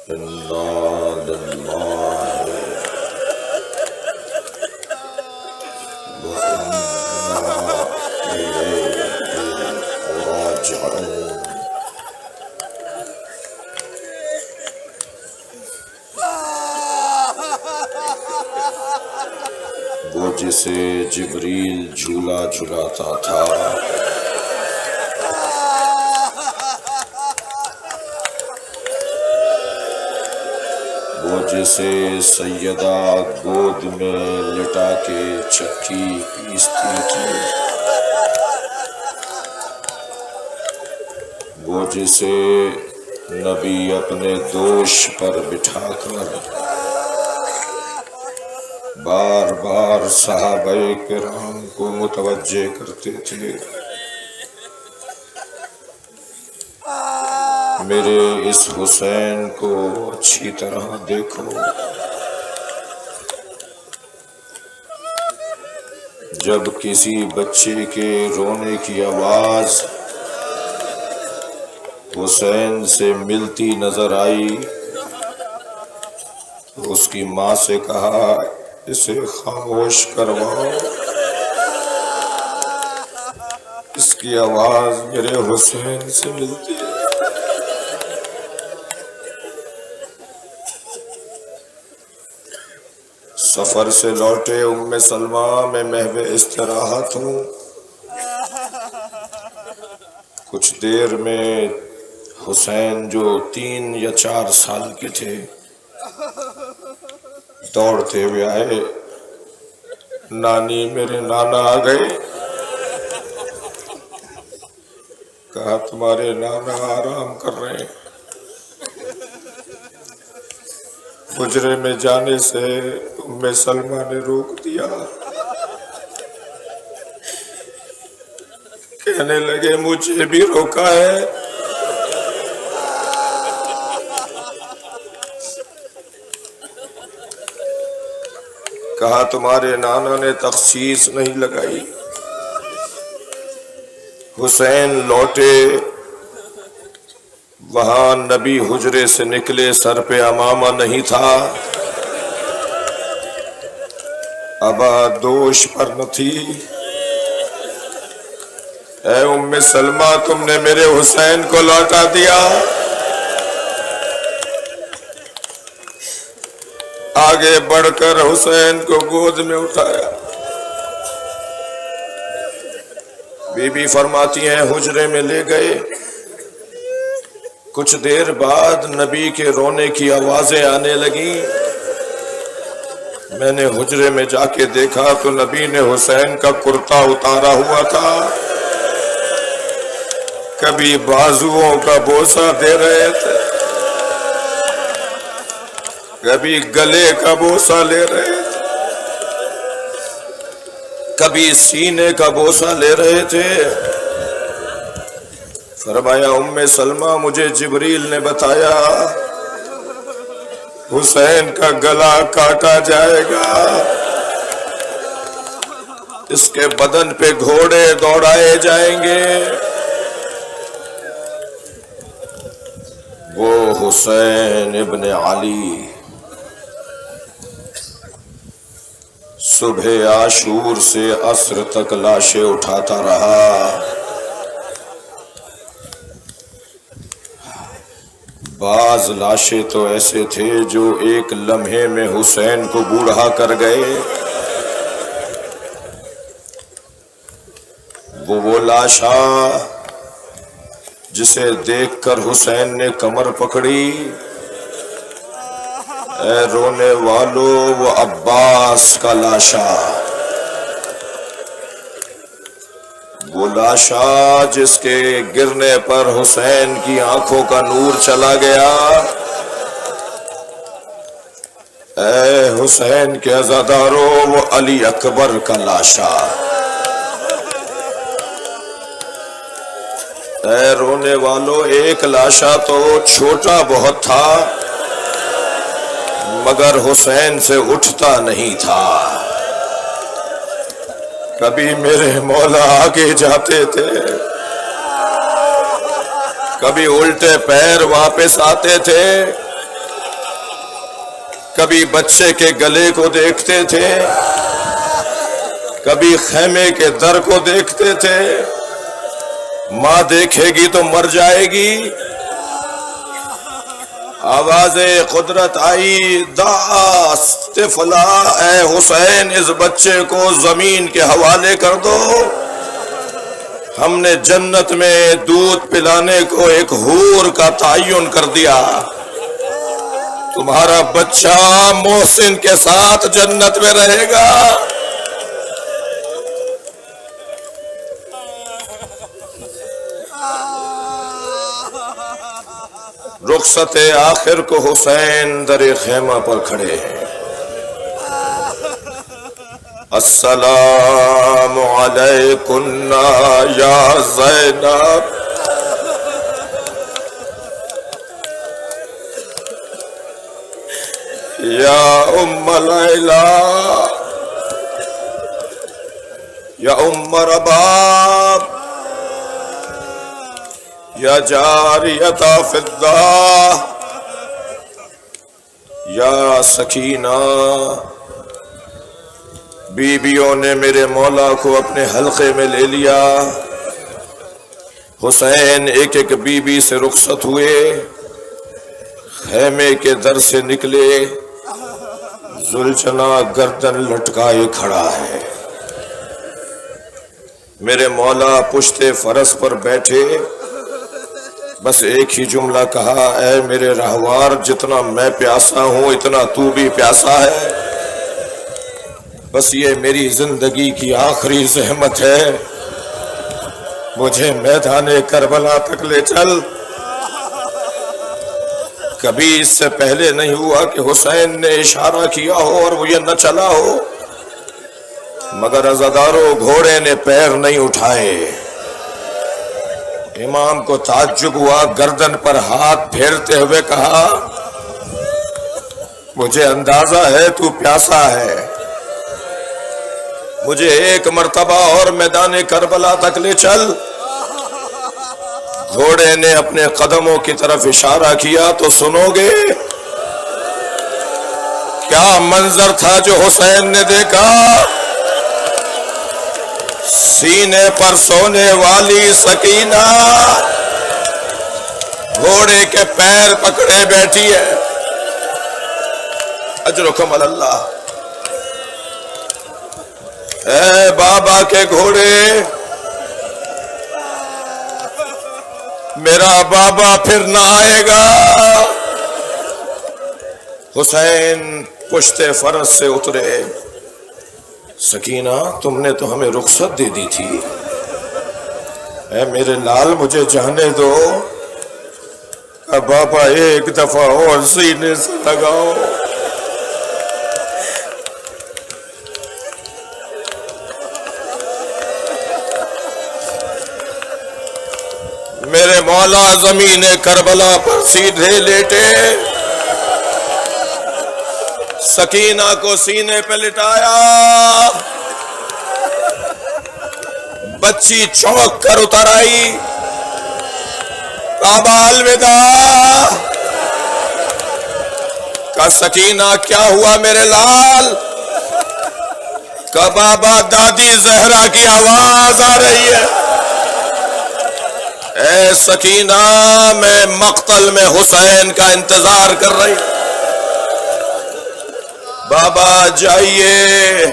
إنا لله وإنا إليه راجعون۔ وہ جسے جبریل جھولا جھلاتا تھا، وہ جسے سیدہ گود میں لٹا کے چکی پیستی تھی، وہ جسے نبی اپنے دوش پر بٹھا کر بار بار صحابہ کرام کو متوجہ کرتے تھے، میرے اس حسین کو اچھی طرح دیکھو، جب کسی بچے کے رونے کی آواز حسین سے ملتی نظر آئی تو اس کی ماں سے کہا اسے خاموش کرواؤ، اس کی آواز میرے حسین سے ملتی ہے۔ سفر سے لوٹے ام سلمہ میں محو استراحت ہوں، کچھ دیر میں حسین جو 3 یا 4 سال کے تھے دوڑتے ہوئے آئے، نانی میرے نانا آ گئے، کہا تمہارے نانا آرام کر رہے ہیں۔ حجرے میں جانے سے ام سلمہ نے روک دیا، کہنے لگے مجھے بھی روکا ہے، کہا تمہارے نانا نے تخصیص نہیں لگائی۔ حسین لوٹے، وہاں نبی حجرے سے نکلے، سر پہ عمامہ نہیں تھا، ابا دوش پر نہ تھی۔ اے ام سلمہ تم نے میرے حسین کو لوٹا دیا، آگے بڑھ کر حسین کو گود میں اٹھایا۔ بی بی فرماتی ہیں حجرے میں لے گئے، کچھ دیر بعد نبی کے رونے کی آوازیں آنے لگیں، میں نے حجرے میں جا کے دیکھا تو نبی نے حسین کا کرتا اتارا ہوا تھا، کبھی بازوؤں کا بوسہ دے رہے تھے، کبھی گلے کا بوسہ لے رہے تھے، کبھی سینے کا بوسہ لے رہے تھے۔ فرمایا ام سلمہ مجھے جبریل نے بتایا حسین کا گلا کاٹا جائے گا، اس کے بدن پہ گھوڑے دوڑائے جائیں گے۔ وہ حسین ابن علی صبح عاشور سے عصر تک لاشیں اٹھاتا رہا، بعض لاشیں تو ایسے تھے جو ایک لمحے میں حسین کو بوڑھا کر گئے، وہ لاشا جسے دیکھ کر حسین نے کمر پکڑی، اے رونے والو وہ عباس کا لاشا، وہ لاشا جس کے گرنے پر حسین کی آنکھوں کا نور چلا گیا، اے حسین کے عزادارو وہ علی اکبر کا لاشا، اے رونے والو ایک لاشا تو چھوٹا بہت تھا مگر حسین سے اٹھتا نہیں تھا، کبھی میرے مولا آگے جاتے تھے، کبھی الٹے پیر واپس آتے تھے، کبھی بچے کے گلے کو دیکھتے تھے، کبھی خیمے کے در کو دیکھتے تھے۔ ماں دیکھے گی تو مر جائے گی۔ آواز قدرت آئی، داست فلا، اے حسین اس بچے کو زمین کے حوالے کر دو۔ ہم نے جنت میں دودھ پلانے کو ایک حور کا تعین کر دیا، تمہارا بچہ محسن کے ساتھ جنت میں رہے گا۔ رخصت آخر کو حسین در خیمہ پر کھڑے ہیں۔ السلام علیکن یا زینب، یا ام لیلی، یا ام رباب، یا جاریۃ فضہ، یا سکینہ۔ بیویوں نے میرے مولا کو اپنے حلقے میں لے لیا۔ حسین ایک ایک بیوی سے رخصت ہوئے، خیمے کے در سے نکلے۔ زلجنا گردن لٹکائے کھڑا ہے۔ میرے مولا پشت فرس پر بیٹھے، بس ایک ہی جملہ کہا، اے میرے رہوار، جتنا میں پیاسا ہوں اتنا تو بھی پیاسا ہے۔ بس یہ میری زندگی کی آخری زحمت ہے، مجھے میدان کربلا تک لے چل۔ کبھی اس سے پہلے نہیں ہوا کہ حسین نے اشارہ کیا ہو اور وہ یہ نہ چلا ہو، مگر عزادارو گھوڑے نے پیر نہیں اٹھائے۔ امام کو تعجب ہوا، گردن پر ہاتھ پھیرتے ہوئے کہا، مجھے اندازہ ہے تو پیاسا ہے، مجھے ایک مرتبہ اور میدان کربلا تک لے چل۔ گھوڑے نے اپنے قدموں کی طرف اشارہ کیا تو سنو گے کیا منظر تھا جو حسین نے دیکھا۔ سینے پر سونے والی سکینہ گھوڑے کے پیر پکڑے بیٹھی ہے۔ اجرکم اللہ۔ اے بابا کے گھوڑے، میرا بابا پھر نہ آئے گا۔ حسین پشت فرس سے اترے۔ سکینہ، تم نے تو ہمیں رخصت دے دی تھی، اے میرے لال مجھے جانے دو۔ اب بابا ایک دفعہ اور سینے سے لگاؤ۔ میرے مولا زمین کربلا پر سیدھے لیٹے، سکینہ کو سینے پہ لٹایا۔ بچی چونک کر اتر آئی، بابا الوداع۔ کہا سکینہ کیا ہوا میرے لال؟ کہا بابا دادی زہرا کی آواز آ رہی ہے۔ اے سکینہ، میں مقتل میں حسین کا انتظار کر رہی۔ بابا جائیے۔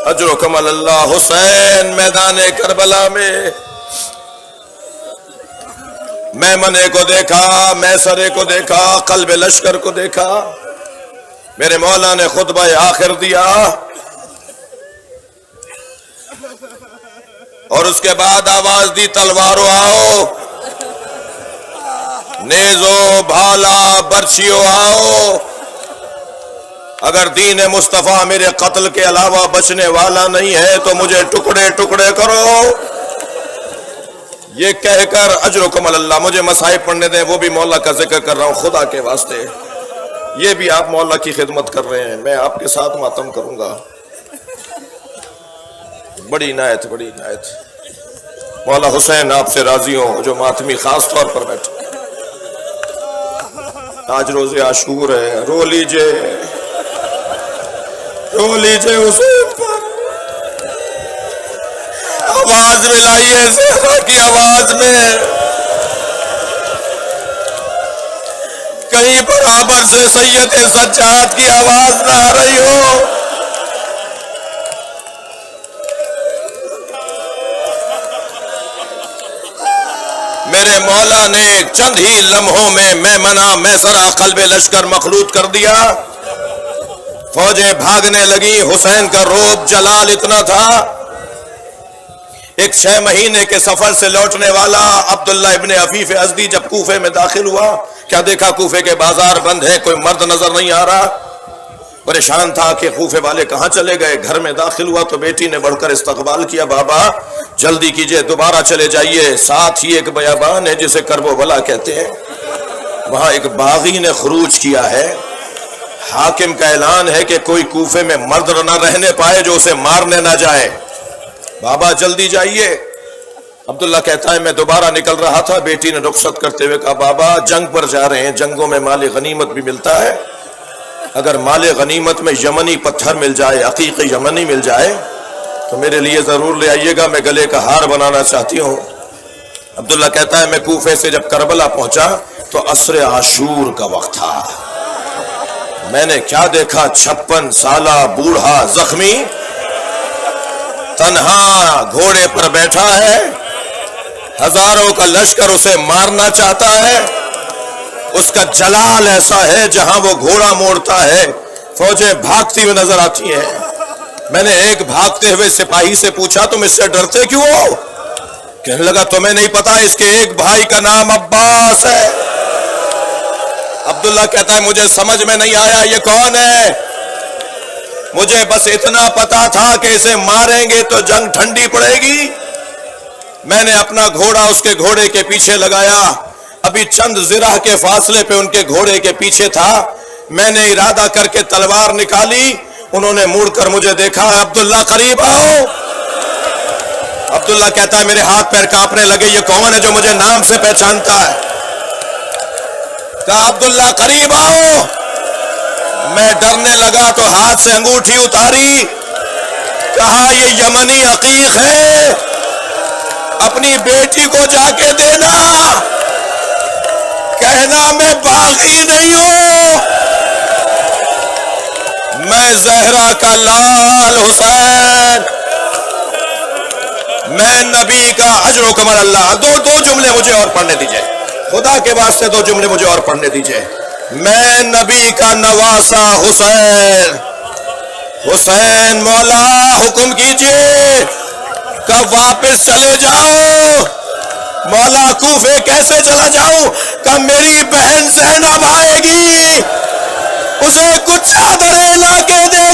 اجرکم اللہ۔ حسین میدان کربلا میں میمنے کو دیکھا، میسرے کو دیکھا، قلب لشکر کو دیکھا۔ میرے مولا نے خطبہ آخر دیا اور اس کے بعد آواز دی، تلوارو آؤ، نیزو بھالا برچھیو آؤ، اگر دین مصطفیٰ میرے قتل کے علاوہ بچنے والا نہیں ہے تو مجھے ٹکڑے ٹکڑے کرو۔ یہ کہہ کر اجرکم اللہ، مجھے مصائب پڑھنے دیں، وہ بھی مولا کا ذکر کر رہا ہوں خدا کے واسطے۔ یہ بھی آپ مولا کی خدمت کر رہے ہیں، میں آپ کے ساتھ ماتم کروں گا۔ بڑی عنایت، بڑی عنایت۔ مولا حسین آپ سے راضی ہوں، جو ماتمی خاص طور پر بیٹھے۔ آج روز عاشور ہے، رو لیجئے حسین پر، آواز ملائیے زہرا کی آواز میں، کہیں برابر سے سید سجاد کی آواز نہ آ رہی ہو۔ میرے مولا نے چند ہی لمحوں میں میمنہ میسرہ قلب لشکر مخلوط کر دیا، فوجیں بھاگنے لگی۔ حسین کا روب جلال اتنا تھا، ایک 6 مہینے کے سفر سے لوٹنے والا عبداللہ ابن عفیف ازدی جب کوفے میں داخل ہوا، کیا دیکھا کوفے کے بازار بند ہیں، کوئی مرد نظر نہیں آ رہا، پریشان تھا کہ کوفے والے کہاں چلے گئے۔ گھر میں داخل ہوا تو بیٹی نے بڑھ کر استقبال کیا، بابا جلدی کیجئے، دوبارہ چلے جائیے، ساتھ ہی ایک بیابان ہے جسے کرب و بلا کہتے ہیں، وہاں ایک باغی نے خروج کیا ہے، حاکم کا اعلان ہے کہ کوئی کوفے میں مرد نہ رہنے پائے جو اسے مارنے نہ جائے، بابا جلدی جائیے۔ عبداللہ کہتا ہے میں دوبارہ نکل رہا تھا، بیٹی نے رخصت کرتے ہوئے کہا بابا جنگ پر جا رہے ہیں، جنگوں میں مال غنیمت بھی ملتا ہے، اگر مال غنیمت میں یمنی پتھر مل جائے، عقیق یمنی مل جائے تو میرے لیے ضرور لے آئیے گا، میں گلے کا ہار بنانا چاہتی ہوں۔ عبداللہ کہتا ہے میں کوفے سے جب کربلا پہنچا تو عصر عاشور کا وقت تھا، میں نے کیا دیکھا، 56 سالہ بوڑھا زخمی تنہا گھوڑے پر بیٹھا ہے، ہزاروں کا لشکر اسے مارنا چاہتا ہے، اس کا جلال ایسا ہے جہاں وہ گھوڑا موڑتا ہے فوجیں بھاگتی ہوئی نظر آتی ہیں۔ میں نے ایک بھاگتے ہوئے سپاہی سے پوچھا تم اس سے ڈرتے کیوں ہو؟ کہنے لگا تمہیں نہیں پتا اس کے ایک بھائی کا نام عباس ہے۔ عبداللہ کہتا ہے مجھے سمجھ میں نہیں آیا یہ کون ہے، مجھے بس اتنا پتا تھا کہ اسے ماریں گے تو جنگ ٹھنڈی پڑے گی، میں نے اپنا گھوڑا اس کے گھوڑے کے پیچھے لگایا، ابھی چند ذرہ کے فاصلے پہ ان کے گھوڑے کے پیچھے تھا، میں نے ارادہ کر کے تلوار نکالی، انہوں نے مڑ کر مجھے دیکھا، عبداللہ قریب آؤ۔ عبداللہ کہتا ہے میرے ہاتھ پیر کانپنے لگے، یہ کون ہے جو مجھے نام سے پہچانتا ہے؟ کہا عبداللہ قریب آؤ۔ میں ڈرنے لگا تو ہاتھ سے انگوٹھی اتاری، کہا یہ یمنی عقیق ہے، اپنی بیٹی کو جا کے دینا، کہنا میں باغی نہیں ہوں، میں زہرا کا لال حسین، میں نبی کا اجر و کمال اللہ۔ دو جملے مجھے اور پڑھنے دیجئے، خدا کے واسطے 2 جملے مجھے اور پڑھنے دیجئے۔ میں نبی کا نواسا حسین، حسین مولا حکم کیجئے، کب واپس چلے جاؤ؟ مولا کوفے کیسے چلا جاؤں؟ کب میری بہن زینب آئے گی، اسے کچھ چادریں لا کے دے